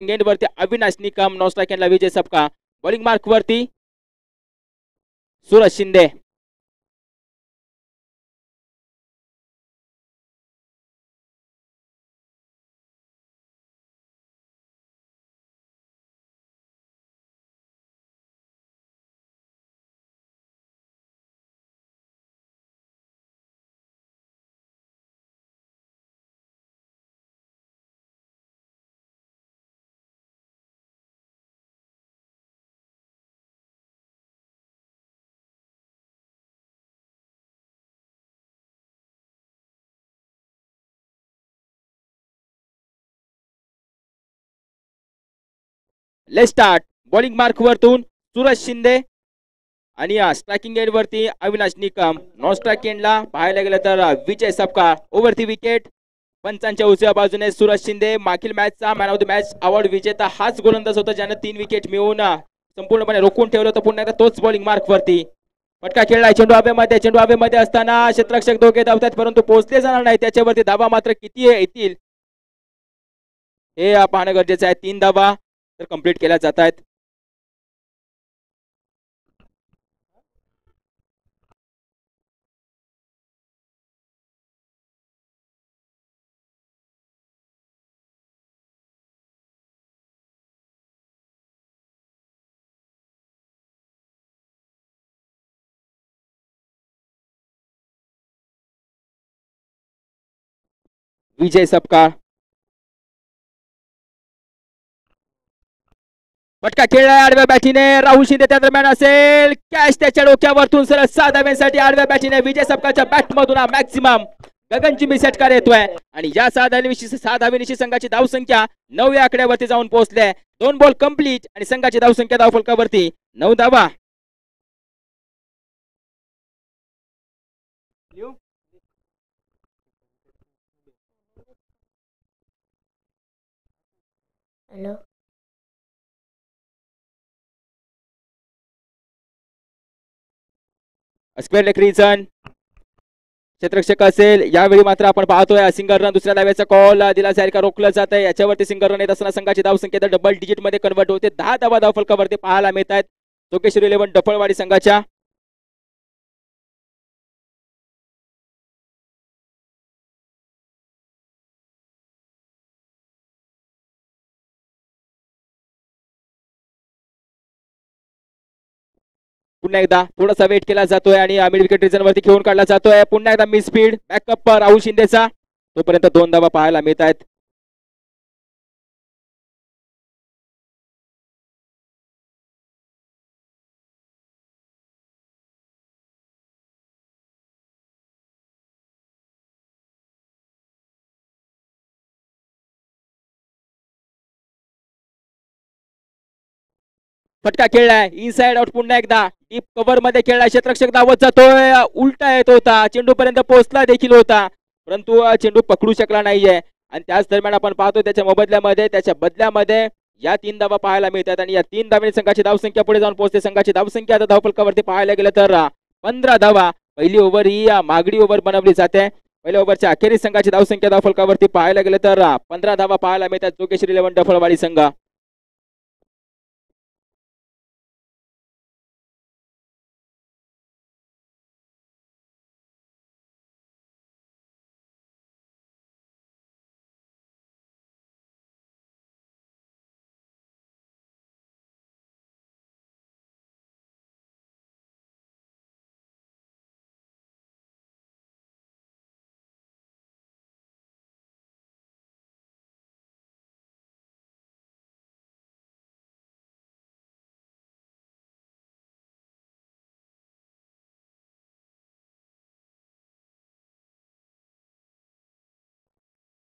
End वरती Avinash Nikam, non strike एंडला विजय Sapka, bowling mark वरती Suraj Shinde. Let start. Bowling mark वरतून सूरज शिंदे आणि स्ट्रायकिंग एंड वरती अविनाश निकम, नॉन स्ट्राइक एंडला पाहायला गेलं तर विजय सपकाळ. ओव्हरची विकेट पंचांच्या उजव्या बाजूने सूरज शिंदे. मागील मॅचचा man of the match award विजेता हाच गोलंदाज होता ज्याने 3 विकेट मिळवून संपूर्णपणे रोखून ठेवलं होतं. पुन्हा एकदा तोच बॉलिंग मार्क वरती फटका खेळलाय. चेंडू हवेमध्ये असताना क्षेत्ररक्षक दोघे धावतात परंतु पोहोचले जाणार नाही. त्याच्यावरती धावा मात्र किती येतील हे पाहणं गरजेचं आहे. 3 धावा तर कंप्लीट केल्या जात आहेत. विजय सपकाळ फटका खेळलाय आडव्या बॅटीने. राहुल शिंदे त्या दरम्यान असेल. कॅच त्याच्या डोक्यावरतून सरळ 6 धाव्यांसाठी आडव्या बॅटीने विजय सपकाळच्या बॅट मधून मॅक्सिमम गगनचुंबी षटकार येतोय आणि या 6 धावेनिशी संघाची धावसंख्या 9 या आकड्यावरती जाऊन पोहोचले. 2 बॉल कंप्लीट आणि संघाची धावसंख्या धावफलकावरती 9 धावा. हॅलो स्क्वेअर लेग रिजन क्षेत्ररक्षक असेल. यावेळी मात्र आपण पाहतोय सिंगल रन दुसऱ्या डाव्याचा कॉल दिला जाईल का रोखलं जात आहे. याच्यावरती सिंगल रन येत असताना संघाची धावसंख्या डबल डिजिट मध्ये कन्वर्ट होते. 10 धावा धावफलकावरती पाहायला मिळत आहेत जोगेश्वरी 11 डफळवाडी संघाच्या. पुन्हा एकदा थोडासा वेट केला जातोय आणि मिड विकेट रिजन वरती खेळून काढला जातोय. पुन्हा एकदा मिस स्पीड बॅकअप राहुल शिंदेचा. तोपर्यंत 2 धावा पाहायला मिळत आहेत. फटका खेळलाय इनसाइड आउट. पुन्हा एकदा डीप कव्हर मध्ये खेळलाय. क्षेत्ररक्षक धावत जातोय. उलटा येत होता. चेंडू पर्यंत पोहोचला देखील होता परंतु चेंडू पकडू शकला नाहीये आणि त्याच दरम्यान आपण पाहतो त्याच्या बदल्यामध्ये या 3 धावा पाहायला मिळतात आणि या 3 धावांनी संघाची धावसंख्या पुढे जाऊन पोहोचते. संघाची धावसंख्या आता धावफलकावरती पाहायला गेलं तर 15 धावा. पहिली ओव्हर ही मागडी ओव्हर बनवली जाते. पहिल्या ओव्हरच्या अखेरीस संघाची धावसंख्या धावफलकावरती पाहायला गेलं तर 15 धावा पाहायला मिळतात जोगेश्वरी 11 डफळवाडी संघ.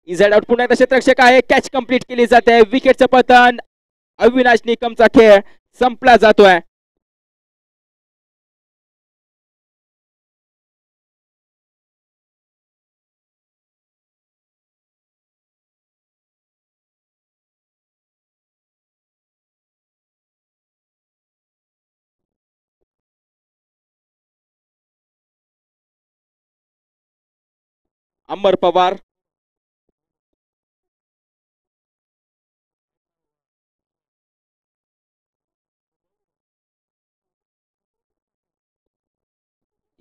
इझाइड आउट. पुन्हा एकदा क्षेत्ररक्षक आहे. कॅच कंप्लीट केली जाते. विकेटचं पतन. अविनाश निकमचा खेळ संपला जातोय. अमर पवार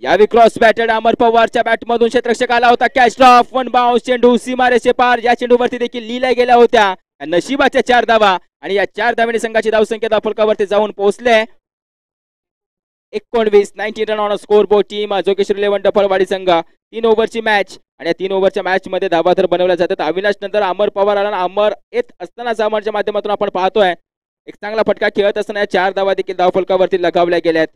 यावेळी क्रॉस बॅटेड अमर पवारच्या बॅट मधून क्षेत्ररक्षक आला होता. कॅच ड्रॉप, वन बाउन्स चेंडू सीमारेषे पार. या चेंडूवरती देखील लिहिल्या गेल्या होत्या नशिबाच्या 4 धावा आणि या 4 धावांनी संघाची धावसंख्या धावफलकावरती जाऊन पोहोचले 19 run on score board. Team Jogeshwari 11 डफळवाडी संघ 3 ओव्हरची मॅच आणि या 3 ओव्हरच्या मॅच मध्ये धावा तर बनवल्या जातात. अविनाश नंतर अमर पवार आला. अमर येत असताना अमरच्या माध्यमातून आपण पाहतोय एक चांगला फटका खेळत असताना 4 धावा देखील धावफलकावरती लगावल्या गेल्यात.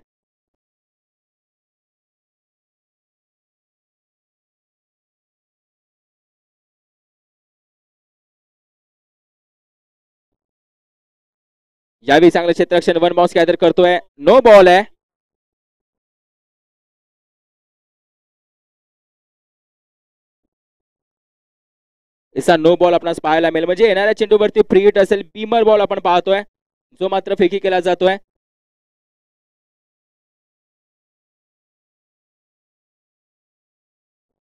यावेळी चांगलं क्षेत्ररक्षण वन बाउन्स गॅदर करतोय. नो बॉल आहे. असा नो बॉल आपणास पाहायला मिळेल. म्हणजे येणाऱ्या चेंडूवरती फ्री हिट असेल. बीमर बॉल आपण पाहतोय जो मात्र फेकी केला जातोय.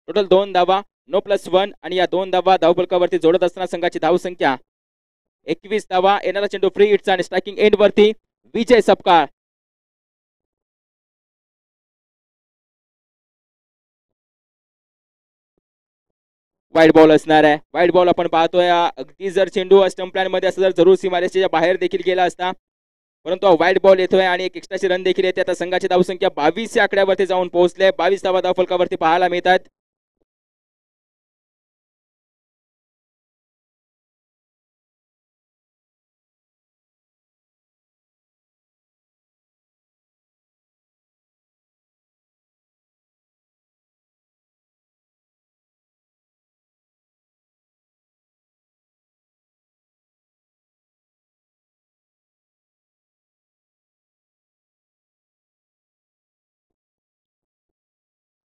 टोटल 2 धावा नो प्लस 1 आणि या 2 धावा धावफलकावरती जोडत असताना संघाची धावसंख्या 21 धावा. येणारा चेंडू फ्री हिटचा आणि स्ट्रायकिंग एंड वरती विजय सपकाळ. वाईट बॉल असणार आहे. वाईट बॉल आपण पाहतोय. अगदी जर चेंडू स्टंप लाईन मध्ये असता तर जरूर सीमारेषेच्या बाहेर देखील गेला असता, परंतु वाईट बॉल येतोय आणि एक एक्स्ट्राची रन देखील येते. आता संघाची धावसंख्या 22 या आकड्यावरती जाऊन पोहोचले. 22 धावा धावफलकावरती पाहायला मिळतात.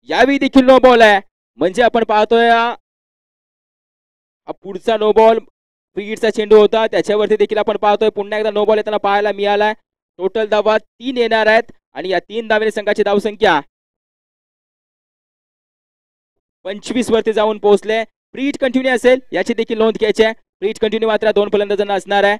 यावेळी देखील नो बॉल आहे. म्हणजे आपण पाहतोय पुढचा नो बॉल फ्रीचा चेंडू होता त्याच्यावरती देखील आपण पाहतोय पुन्हा एकदा नो बॉल येताना पाहायला मिळालाय. टोटल धावा 3 येणार आहेत आणि या 3 धावेने संघाची धावसंख्या 25 वरती जाऊन पोहोचले. फ्री हिट कंटिन्यू असेल याची देखील नोंद घ्यायची आहे. फ्री हिट कंटिन्यू मात्र 2 फलंदाजांना असणार आहे.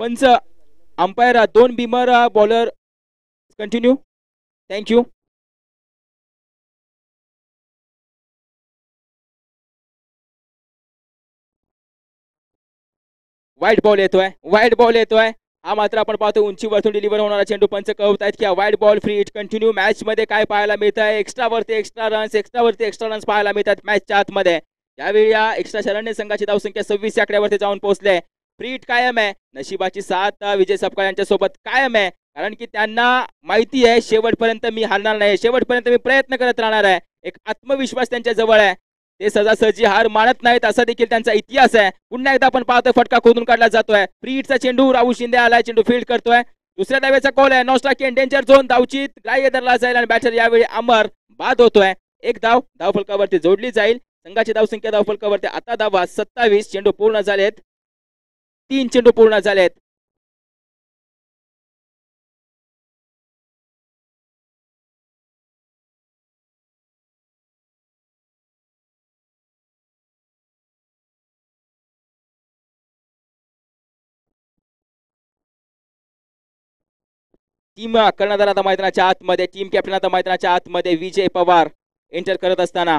पंच umpire 2 Beamer bowler continue. Thank you. वाईट बॉल येतोय. वाईट बॉल येतोय. हा मात्र आपण पाहतो उंचीवरतून डिलिव्हर होणारा चेंडू. पंच कळवतायत की वाईट ball free hit continue. Match मध्ये काय पाहायला मिळत आहे एक्स्ट्रावरती एक्स्ट्रा रन्स पाहायला मिळतात मॅचच्या आतमध्ये. यावेळी या एक्स्ट्रा शरण्य संघाची धावसंख्या 26 या आकड्यावरती जाऊन पोहोचले. फ्री हिट कायम आहे. नशिबाची साथ विजय सपकाळ यांच्या सोबत कायम आहे, कारण की त्यांना माहिती आहे शेवटपर्यंत मी हारणार नाही, शेवटपर्यंत मी प्रयत्न करत राहणार आहे. एक आत्मविश्वास त्यांच्या जवळ आहे. ते सहजासहजी हार मानत नाहीत असा देखील त्यांचा इतिहास आहे. पुन्हा एकदा आपण पाहतोय फटका खोदून काढला जातोय. फ्री हिटचा चेंडू राहुल शिंदे आलाय. चेंडू फील्ड करतोय. दुसऱ्या धावेचा कॉल आहे. नॉस्टा केन डेंजर झोन धावचीत ग्राह्य धरला जाईल आणि बॅटर यावेळी अमर बाद होतोय. एक धाव धावफलकावरती जोडली जाईल. संघाची धावसंख्या धावफलकावरती आता धावा 27. चेंडू पूर्ण झालेत. 3 चेंडू पूर्ण झालेत. टीम कर्णधार आता मैदानाच्या आतमध्ये, टीम कॅप्टन आता मैदानाच्या आतमध्ये विजय पवार एंटर करत असताना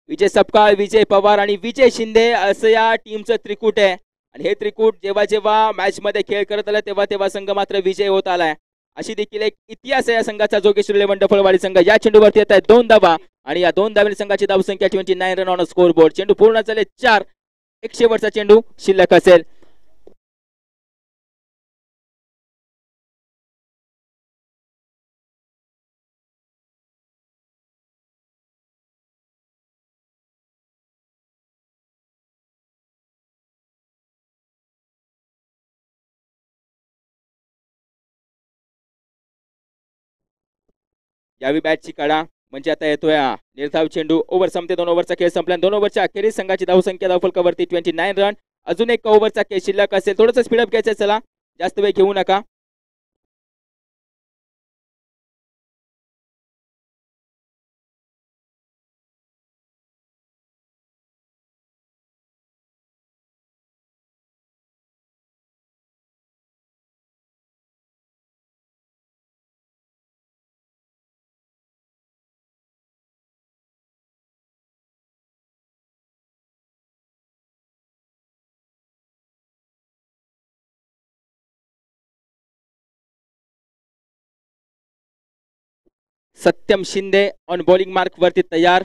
विजय सपकाळ, विजय पवार आणि विजय शिंदे असं या टीमचं त्रिकूट आहे. आणि हे त्रिकूट जेव्हा जेव्हा मॅच मध्ये खेळ करत आला तेव्हा तेव्हा संघ मात्र विजय होत आलाय. अशी देखील एक इतिहास आहे या संघाचा. जोगेश्वरी 11 डफळवाडी संघ या चेंडूवरती येत आहे 2 धावा आणि या 2 धावेने संघाची धावसंख्या 29 रन ऑन स्कोर बोर्ड. चेंडू पूर्ण झाले 4. एक शेवटचा चेंडू शिल्लक असेल. यावेळी बॅटची कडा म्हणजे आता येतोय निर्धाव चेंडू. ओव्हर संपते, 2 ओव्हरचा खेळ संपला. 2 ओव्हरच्या अखेरीस संघाची धावसंख्या धावफलकावरती 29 रन. अजून एक ओव्हरचा खेळ शिल्लक असेल. थोडंसं स्पीडअप घ्यायचं, चला जास्त वेळ घेऊ नका. Satyam Shinde on bowling mark वरती तयार.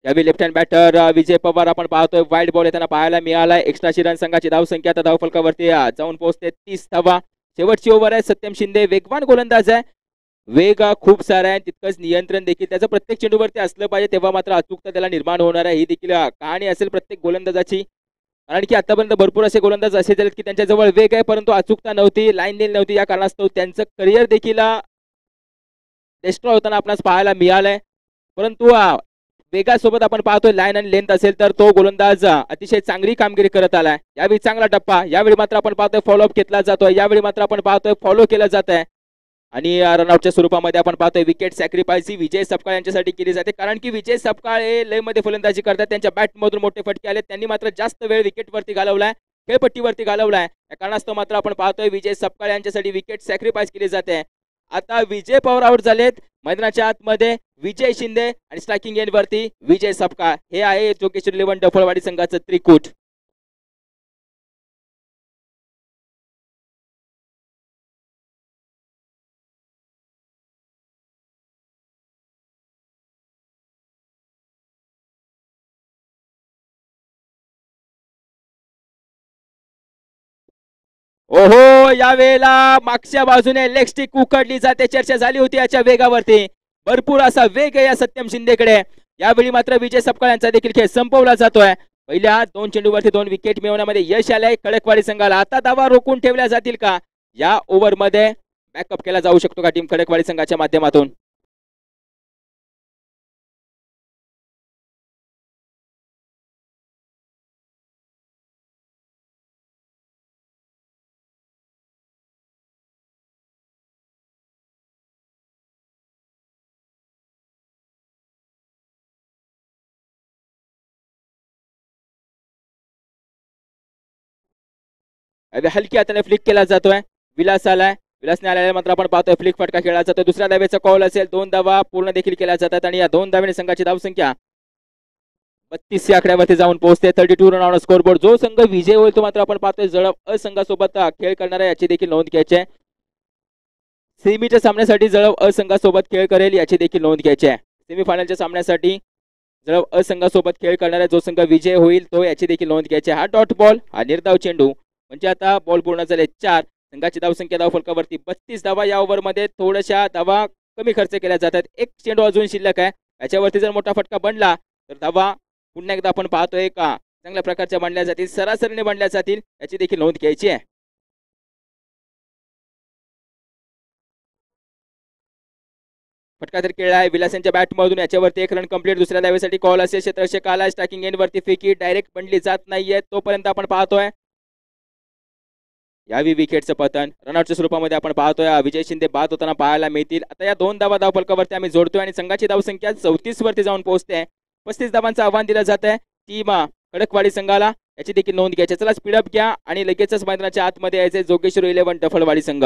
यावेळी left hand batter Vijay Pawar आपण पाहतोय. वाईड बॉल येताना पाहायला मिळालाय. एक्स्ट्राची रन संघाची धावसंख्या आता धावफलकावरती जाऊन पोहोचते 30 धावा. शेवटची ओव्हर आहे. सत्यम शिंदे वेगवान गोलंदाज आहे. वेग खूप सारा आहे, तितकंच नियंत्रण देखील त्याचं प्रत्येक चेंडूवरती असलं पाहिजे, तेव्हा मात्र अचूकता त्याला निर्माण होणार आहे. ही देखील कहाणी असेल प्रत्येक गोलंदाजाची. कारण की आतापर्यंत भरपूर असे गोलंदाज असे झालेत की त्यांच्याजवळ वेग आहे परंतु अचूकता नव्हती, लाईन नेल नव्हती. या कारणास्तव त्यांचं करिअर देखील डिस्ट्रॉय होताना आपणास पाहायला मिळालंय. परंतु वेगासोबत आपण पाहतोय लाईन आणि लेंथ असेल तर तो गोलंदाज अतिशय चांगली कामगिरी करत आलाय. यावेळी चांगला टप्पा, यावेळी मात्र आपण पाहतोय फॉलोअप घेतला जातोय. यावेळी मात्र आपण पाहतोय फॉलो केलं जात आहे. आणि रनआउटच्या स्वरूपामध्ये आपण पाहतोय विकेट सॅक्रिफाईस ही विजय सपकाळ यांच्यासाठी केली जाते. कारण की विजय सपकाळ हे लयमध्ये फलंदाजी करतात. त्यांच्या बॅटमधून मोठे फटके आले. त्यांनी मात्र जास्त वेळ विकेटवरती घालवलाय, खेळपट्टीवरती घालवलाय. या कारणास्तव मात्र आपण पाहतोय विजय सपकाळ यांच्यासाठी विकेट सॅक्रिफाईस केली जाते. आता विजय पवार आउट झालेत. मैदानाच्या आतमध्ये विजय शिंदे आणि स्ट्रायकिंग एंड वरती विजय सपकाळ. हे आहे जोगेश्वरी 11 डफळवाडी संघाचं त्रिकूट. ओहो, या वेळेला मागच्या बाजूने लेग स्टिक उकडली जाते. चर्चा झाली होती याच्या वेगावरती. भरपूर असा वेग आहे या सत्यम शिंदेकडे. यावेळी मात्र विजय सपकाळ यांचा देखील खेळ संपवला जातोय. पहिल्या 2 चेंडूवरती 2 विकेट मिळवण्यामध्ये यश आलंय खडकवाडी संघाला. आता धावा रोखून ठेवल्या जातील का? या ओव्हरमध्ये बॅकअप केला जाऊ शकतो का टीम खडकवाडी संघाच्या माध्यमातून? हलकी हाताने फ्लिक केला जातोय. विलास आलाय. विलासने आल्यानंतर मात्र आपण पाहतोय फ्लिक फटका खेळला जातोय. दुसऱ्या धावेचा कॉल असेल. 2 धावा पूर्ण देखील केल्या जातात आणि या 2 धावेने संघाची धावसंख्या 32 या आकड्यावरती जाऊन पोहोचते. 32 रन ऑन स्कोरबोर्ड. जो संघ विजय होईल तो मात्र आपण पाहतोय जळप असंघासोबत खेळ करणार आहे, याची देखील नोंद घ्यायची आहे. सेमीच्या सामन्यासाठी जळप असंघासोबत खेळ करेल, याची देखील नोंद घ्यायची आहे. सेमीफायनलच्या सामन्यासाठी जळप असंघासोबत खेळ करणारा जो संघ विजय होईल तो याची देखील नोंद घ्यायची. हा डॉट बॉल, हा निर्धाव चेंडू. म्हणजे आता बॉल पूर्ण झाले 4. संघाची धावसंख्या धावफलकावरती 32 धावा. या ओव्हरमध्ये थोड्याशा धावा कमी खर्च केल्या जातात. एक चेंडू अजून शिल्लक आहे. याच्यावरती जर मोठा फटका बनला तर धावा पुन्हा एकदा आपण पाहतोय का चांगल्या प्रकारच्या बनल्या जातील, सरासरीने बनल्या जातील, याची देखील नोंद घ्यायची आहे. फटका तर खेळला आहे विलास यांच्या बॅटमधून. याच्यावरती 1 रन कंप्लीट. दुसऱ्या धावेसाठी कॉल असेल. क्षेत्ररक्षक आला. स्ट्रायकिंग एंड वरती फेकी डायरेक्ट बनली जात नाहीये तोपर्यंत आपण पाहतोय. यावी विकेटचं पतन. रनआउटच्या स्वरूपामध्ये आपण पाहतोय विजय शिंदे बाद होताना पाहायला मिळतील. आता या 2 धावा धावफलकावरती आम्ही जोडतोय आणि संघाची धावसंख्या 34 वरती जाऊन पोहोचते. 35 धावांचं आव्हान दिलं जात आहे टीम खडकवाडी संघाला, याची देखील नोंद घ्यायची. चला स्पीडअप घ्या आणि लगेचच मैदानाच्या आतमध्ये यायचे जोगेश्वरी 11 डफळवाडी संघ.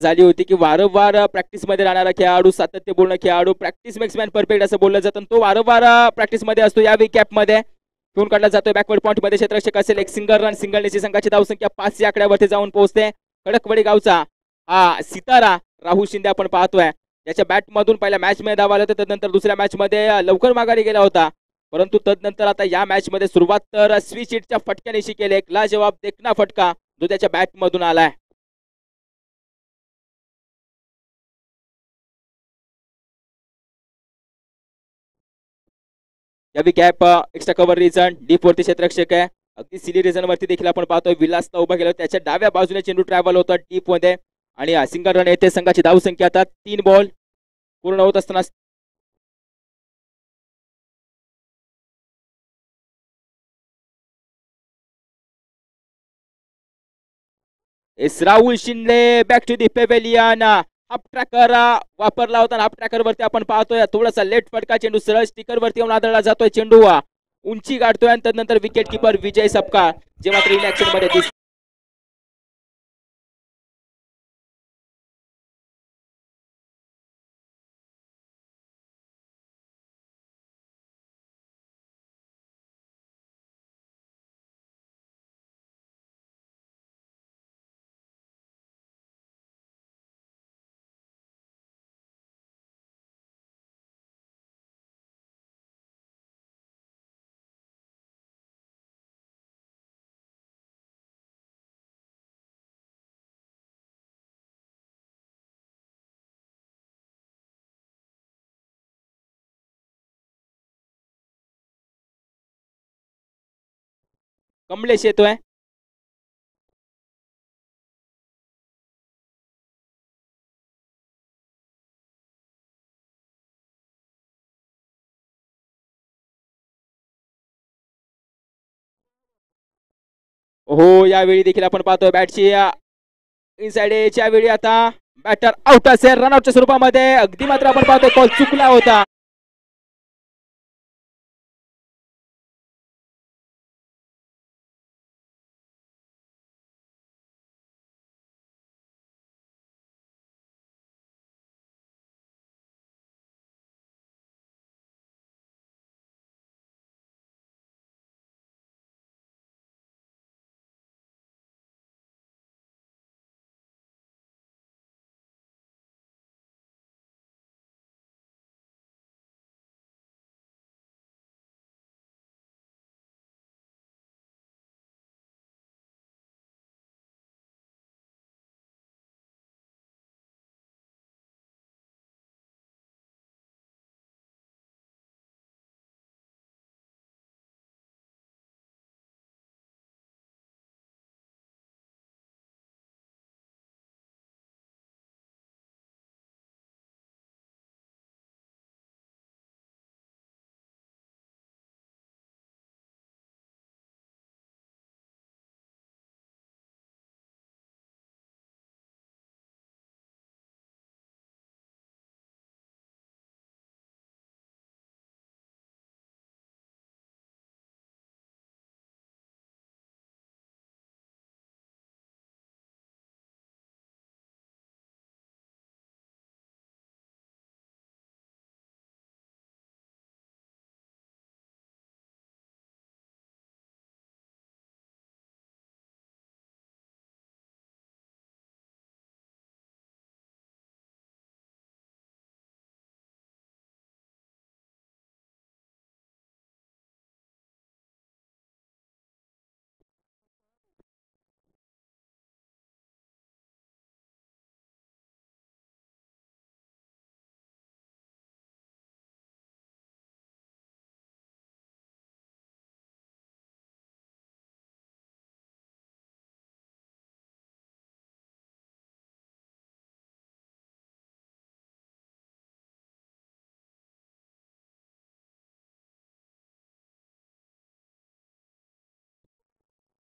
झाली होती की वारंवार प्रॅक्टिस मध्ये राहणारा खेळाडू, सातत्यपूर्ण खेळाडू, प्रॅक्टिस मेक्स मॅन परफेक्ट असं बोललं जातं. तो वारंवार प्रॅक्टिस मध्ये असतो. या विकॅप मध्ये ठेवून काढला जातोय. बॅकवर्ड पॉइंट मध्ये क्षेत्ररक्षक असेल. एक सिंगल रन, सिंगल नेची संघाची धावसंख्या 5 या आकड्यावरती जाऊन पोहोचते. खडकवडी गावचा हा सितारा राहुल शिंदे आपण पाहतोय. याच्या बॅट मधून पहिल्या मॅच मध्ये धावा आल्या होत्या, तदनंतर दुसऱ्या मॅच मध्ये लवकर माघारी गेला होता. परंतु तदनंतर आता या मॅच मध्ये सुरुवात तर स्विच हिटच्या फटक्यानिशी केली. एक लाजवाब देखना फटका जो त्याच्या बॅट मधून आलाय. या विकॅप एक्स्ट्रा कव्हर रिझन डीप वरती क्षेत्ररक्षक आहे. अगदी सिली रिझन वरती देखील आपण पाहतोय विलासला उभा केला. त्याच्या डाव्या बाजूने चेंडू ट्रॅव्हल होता डीप मध्ये आणि सिंगल रन येते. संघाची धावसंख्या आता 3 बॉल पूर्ण होत असताना Rahul Shinde back to the pavilion. Half tracker वापरला होता. हाफ ट्रॅकर वरती आपण पाहतोय थोडासा लेट फटका. चेंडू सरळ स्टिकर वरती येऊन आदळला जातोय. चेंडू उंची गाठतोय आणि त्यानंतर विकेट किपर विजय सपकाळ जे मात्र इन ऍक्शन मध्ये दिसतो. कमलेश येतोय. हो यावेळी देखील आपण पाहतोय बॅटची इनसाइड एजच्या वेळी आता बॅटर आउट असेल रनआउटच्या स्वरूपामध्ये. अगदी मात्र आपण पाहतोय कॉल चुकला होता.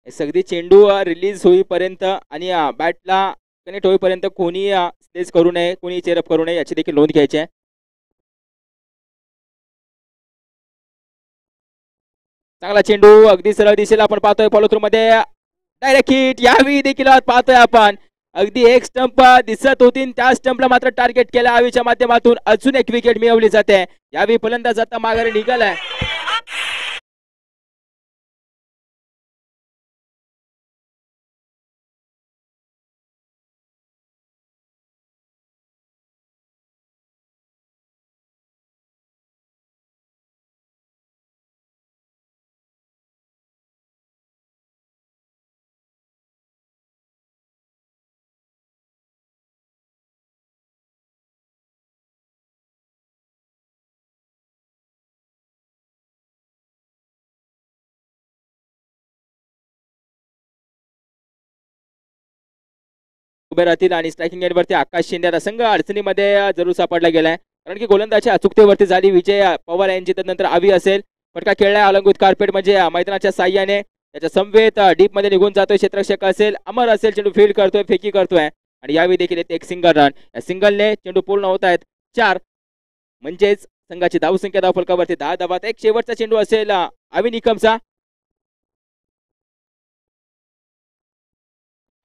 सगळी चेंडू रिलीज होईपर्यंत आणि बॅटला कनेक्ट होईपर्यंत कोणी स्टेज करू नये, कोणी चेअरअप करू नये याची देखील नोंद घ्यायची आहे. चांगला चेंडू अगदी सरळ दिशेला आपण पाहतोय फॉलो थ्रू मध्ये डायरेक्ट हिट. यावेळी देखील पाहतोय आपण अगदी एक स्टंप दिसत होती त्या स्टंपला मात्र टार्गेट केलं आवीच्या माध्यमातून अजून एक विकेट मिळवली जाते. यावेळी फलंदाज आता माघारी निघालाय. उभे राहतील आणि स्ट्रायकिंग एंडवरती आकाश शिंदे संघ अडचणीमध्ये जरूर सापडला गेलाय कारण की गोलंदाजच्या अचूकतेवरती झाली. विजय पवार यांची त्यानंतर आवी असेल. फटका खेळलाय अलंकृत कार्पेट म्हणजे मैदानाच्या साह्याने त्याच्या समवेत डीप मध्ये निघून जातोय. क्षेत्ररक्षक असेल अमर असेल चेंडू फील्ड करतोय फेकी करतोय आणि यावेळी देखील येते एक सिंगल रन. या सिंगलने चेंडू पूर्ण होत आहेत 4 म्हणजेच संघाची धावसंख्या धावफलकावरती 10 धावात. एक शेवटचा चेंडू असेल आवी निकमचा.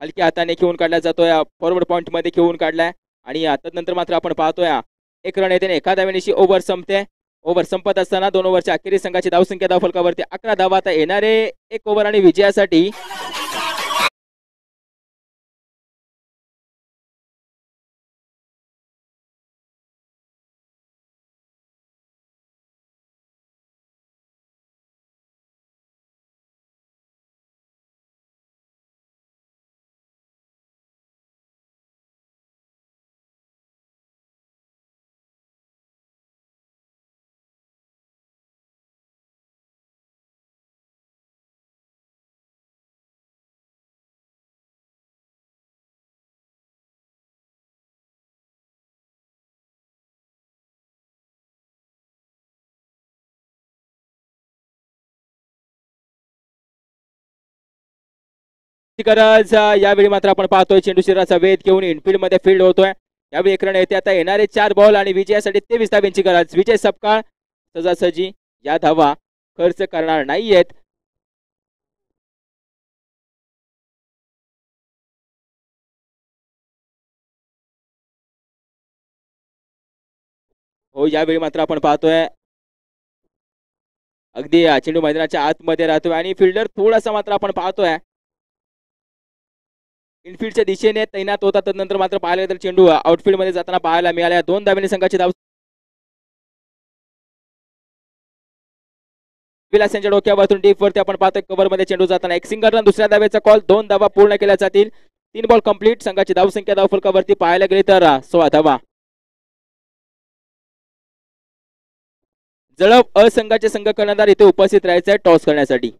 हलक्या हाताने खेळून काढला जातोय फॉरवर्ड पॉइंट मध्ये खेळून काढलाय आणि त्यानंतर मात्र आपण पाहतोय एक रन येते. एका धावेनिशी ओव्हर संपते. ओव्हर संपत असताना 2 ओव्हरच्या अखेरीस संघाची धावसंख्या धावफलकावरती 11 धावा. आता येणारे एक ओव्हर आणि विजयासाठी गरज. यावेळी मात्र आपण पाहतोय चेंडू शिराचा वेध घेऊन इनफिल्ड मध्ये फील्ड होतोय. यावेळी एक रन येते. आता येणारे 4 बॉल आणि विजयासाठी 23 धावांची गरज. विजय सपकाळ सहजासहजी या धावा खर्च करणार नाहीयेत. हो यावेळी मात्र आपण पाहतोय अगदी चेंडू मैदानाच्या आतमध्ये राहतोय आणि फिल्डर थोडासा मात्र आपण पाहतोय इनफिल्डच्या दिशेने तैनात होता. त्यानंतर मात्र पाहिलं तर चेंडू आउटफील्ड मध्ये जाताना पाहायला मिळाल्या. 2 धावेने संघाची धाव विलास यांच्या डोक्यावरतून डीप वरती आपण पाहतोय कव्हर मध्ये चेंडू जाताना एक सिंगल रन. दुसऱ्या धावेचा कॉल. 2 धावा पूर्ण केल्या जातील. 3 बॉल कंप्लीट. संघाची धावसंख्या धावफलकावरती पाहायला गेली तर 16 धावा. जळप असंघाचे संघ कर्णधार इथे उपस्थित राहायचे टॉस करण्यासाठी.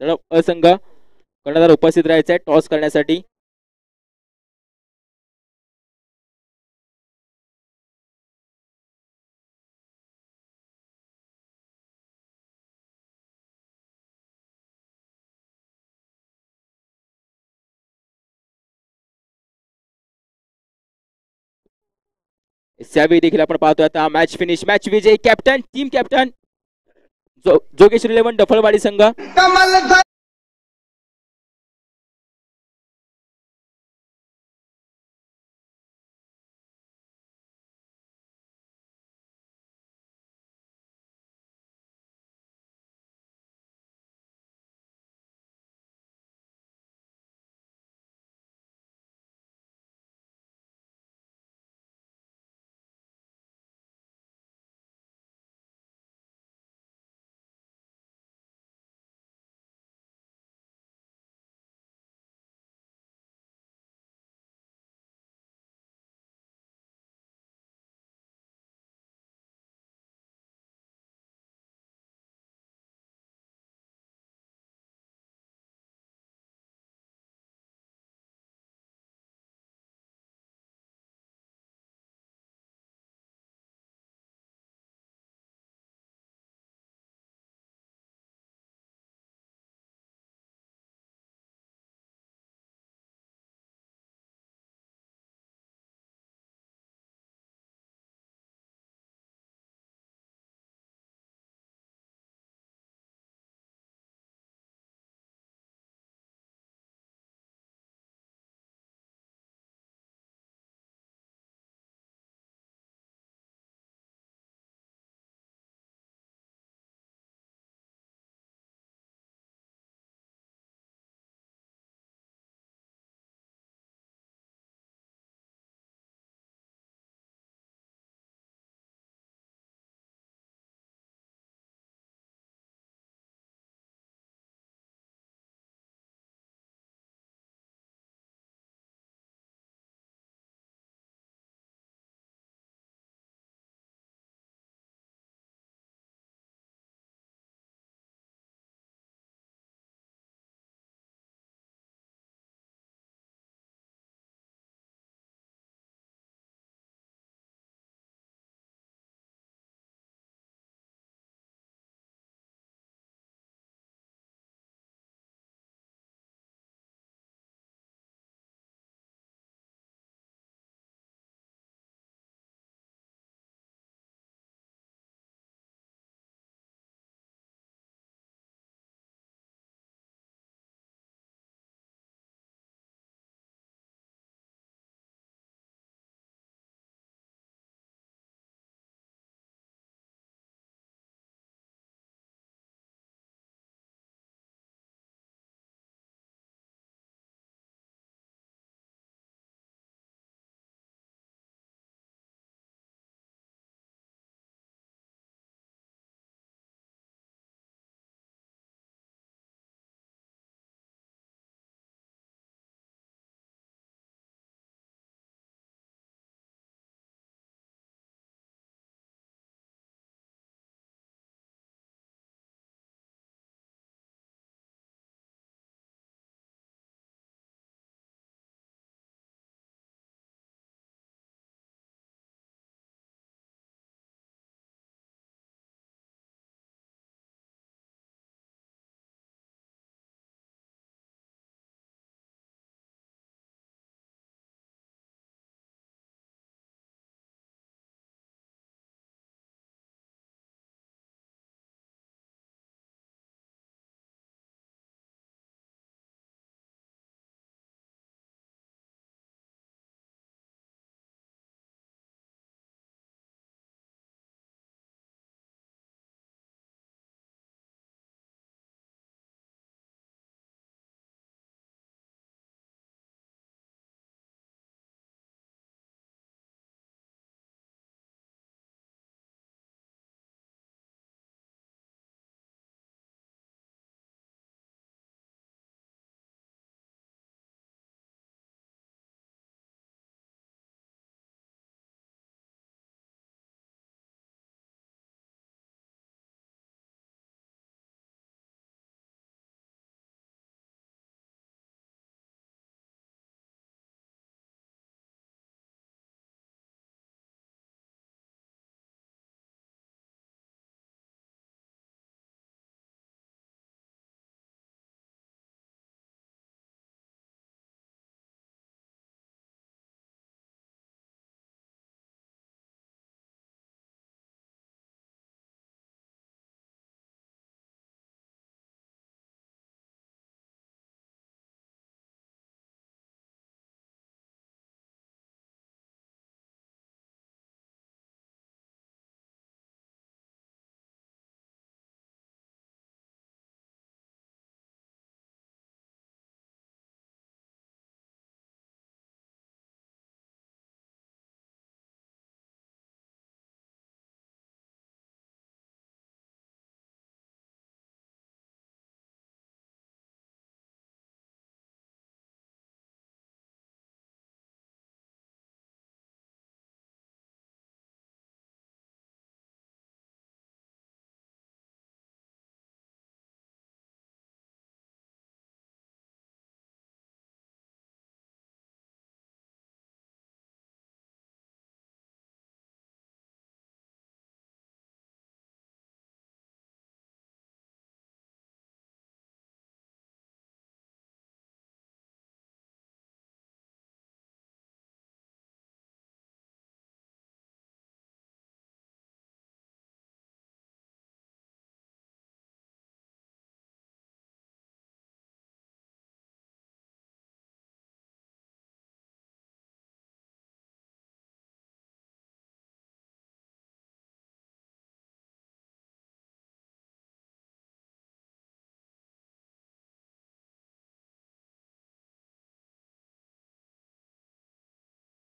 जळप असंघ कर्णधार उपस्थित राहायचे टॉस करण्यासाठी. यावेळी देखील आपण पाहतोय आता मॅच फिनिश मॅच विजय कॅप्टन टीम कॅप्टन जोगेश्वरी 11 डफळवाडी संघ.